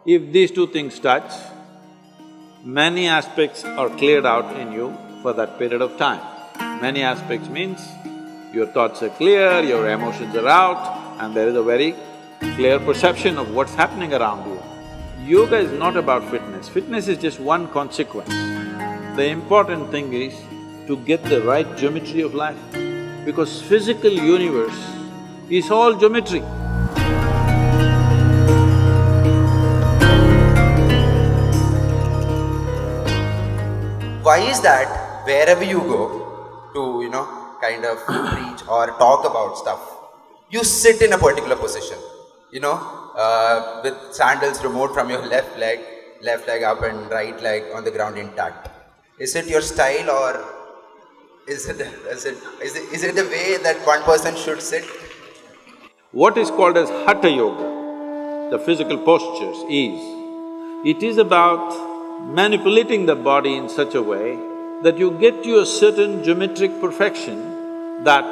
If these two things touch, many aspects are cleared out in you for that period of time. Many aspects means your thoughts are clear, your emotions are out, and there is a very clear perception of what's happening around you. Yoga is not about fitness. Fitness is just one consequence. The important thing is to get the right geometry of life, because physical universe is all geometry. Why is that wherever you go to, kind of preach or talk about stuff, you sit in a particular position, with sandals removed from your left leg up and right leg on the ground intact? Is it your style, or is it the way that one person should sit? What is called as Hatha Yoga, the physical postures, it is about manipulating the body in such a way that you get to a certain geometric perfection, that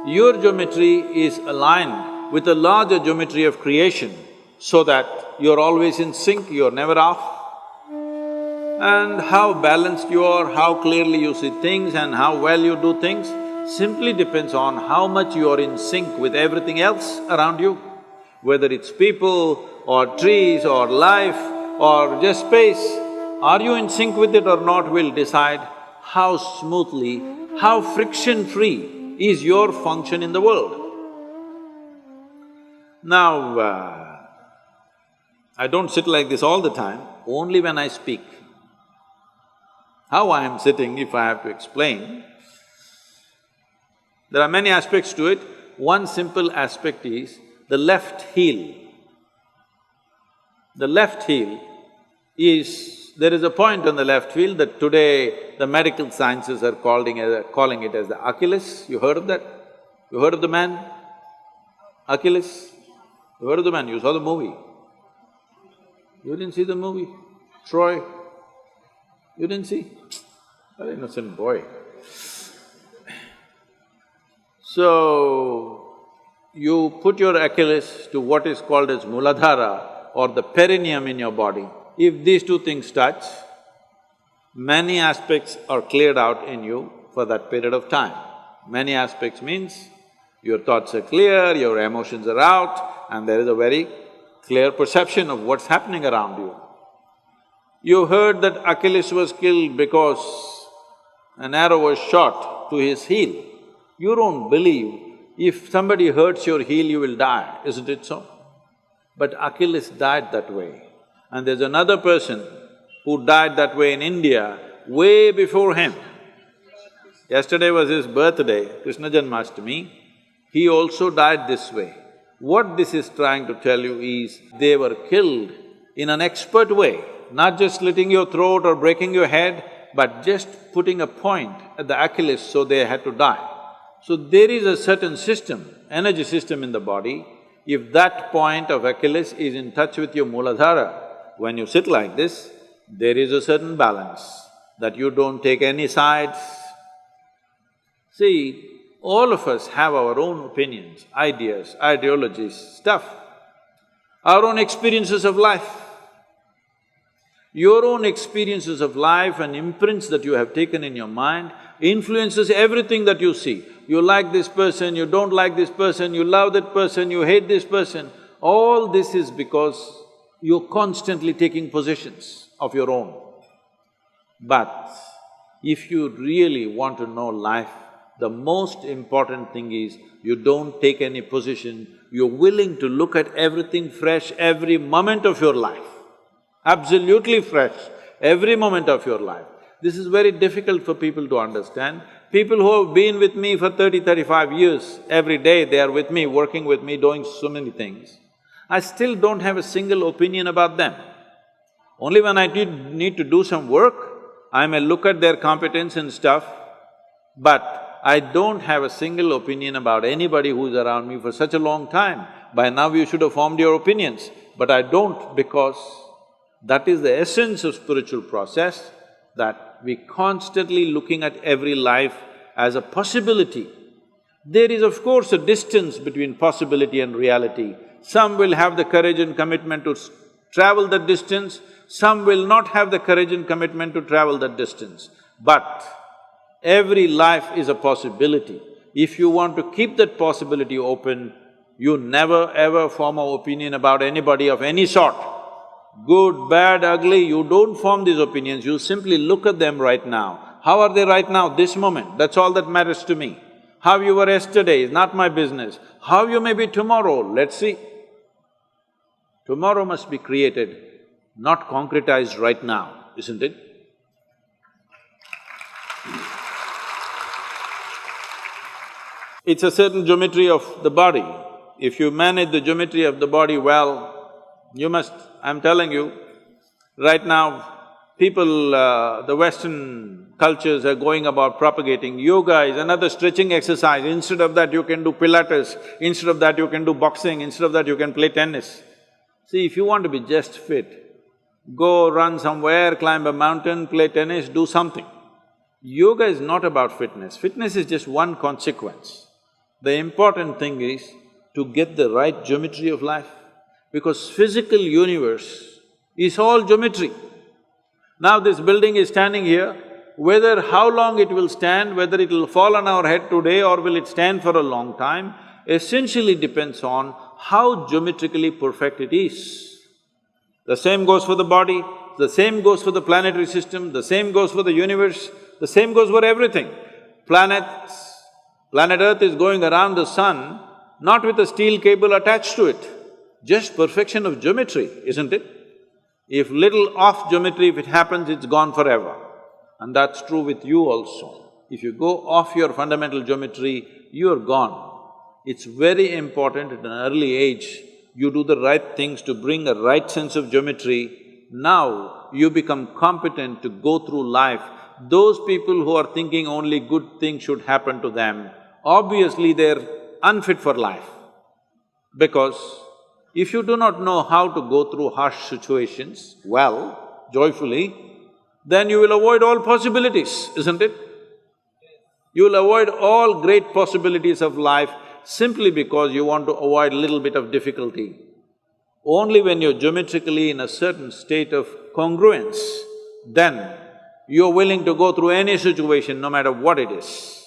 your geometry is aligned with the larger geometry of creation, so that you're always in sync, you're never off. And how balanced you are, how clearly you see things and how well you do things simply depends on how much you are in sync with everything else around you. Whether it's people or trees or life or just space, are you in sync with it or not will decide how smoothly, how friction-free is your function in the world. Now, I don't sit like this all the time, only when I speak. How I am sitting, if I have to explain, there are many aspects to it. One simple aspect is the left heel. The left heel there is a point on the left heel that today the medical sciences are calling it as the Achilles. You heard of that? You heard of the man? Achilles? You heard of the man? You saw the movie? You didn't see the movie? Troy? You didn't see? Very innocent boy. So, you put your Achilles to what is called as Muladhara or the perineum in your body. If these two things touch, many aspects are cleared out in you for that period of time. Many aspects means your thoughts are clear, your emotions are out, and there is a very clear perception of what's happening around you. You heard that Achilles was killed because an arrow was shot to his heel. You don't believe if somebody hurts your heel, you will die, isn't it so? But Achilles died that way. And there's another person who died that way in India way before him. Yesterday was his birthday, Krishna Janmashtami. He also died this way. What this is trying to tell you is, they were killed in an expert way, not just slitting your throat or breaking your head, but just putting a point at the Achilles, so they had to die. So there is a certain system, energy system in the body. If that point of Achilles is in touch with your Muladhara, when you sit like this, there is a certain balance, that you don't take any sides. See, all of us have our own opinions, ideas, ideologies, stuff, our own experiences of life. Your own experiences of life and imprints that you have taken in your mind influences everything that you see. You like this person, you don't like this person, you love that person, you hate this person. All this is because you're constantly taking positions of your own. But if you really want to know life, the most important thing is you don't take any position, you're willing to look at everything fresh every moment of your life. Absolutely fresh, every moment of your life. This is very difficult for people to understand. People who have been with me for 35 years, every day they are with me, working with me, doing so many things. I still don't have a single opinion about them. Only when I need to do some work, I may look at their competence and stuff, but I don't have a single opinion about anybody who's around me for such a long time. By now you should have formed your opinions, but I don't, because that is the essence of spiritual process, that we constantly looking at every life as a possibility. There is of course a distance between possibility and reality. Some will have the courage and commitment to travel that distance, some will not have the courage and commitment to travel that distance. But every life is a possibility. If you want to keep that possibility open, you never ever form an opinion about anybody of any sort. Good, bad, ugly, you don't form these opinions, you simply look at them right now. How are they right now, this moment? That's all that matters to me. How you were yesterday is not my business. How you may be tomorrow, let's see. Tomorrow must be created, not concretized right now, isn't it? It's a certain geometry of the body. If you manage the geometry of the body well, you must… I'm telling you, right now, people, the Western cultures are going about propagating yoga is another stretching exercise. Instead of that, you can do Pilates, instead of that, you can do boxing, instead of that, you can play tennis. See, if you want to be just fit, go run somewhere, climb a mountain, play tennis, do something. Yoga is not about fitness, fitness is just one consequence. The important thing is to get the right geometry of life, because physical universe is all geometry. Now this building is standing here, whether how long it will stand, whether it will fall on our head today or will it stand for a long time, essentially depends on how geometrically perfect it is. The same goes for the body, the same goes for the planetary system, the same goes for the universe, the same goes for everything. Planet Earth is going around the sun, not with a steel cable attached to it, just perfection of geometry, isn't it? If little off geometry, if it happens, it's gone forever. And that's true with you also. If you go off your fundamental geometry, you're gone. It's very important at an early age, you do the right things to bring a right sense of geometry. Now, you become competent to go through life. Those people who are thinking only good things should happen to them, obviously they're unfit for life. Because if you do not know how to go through harsh situations well, joyfully, then you will avoid all possibilities, isn't it? You will avoid all great possibilities of life simply because you want to avoid a little bit of difficulty. Only when you're geometrically in a certain state of congruence, then you're willing to go through any situation, no matter what it is.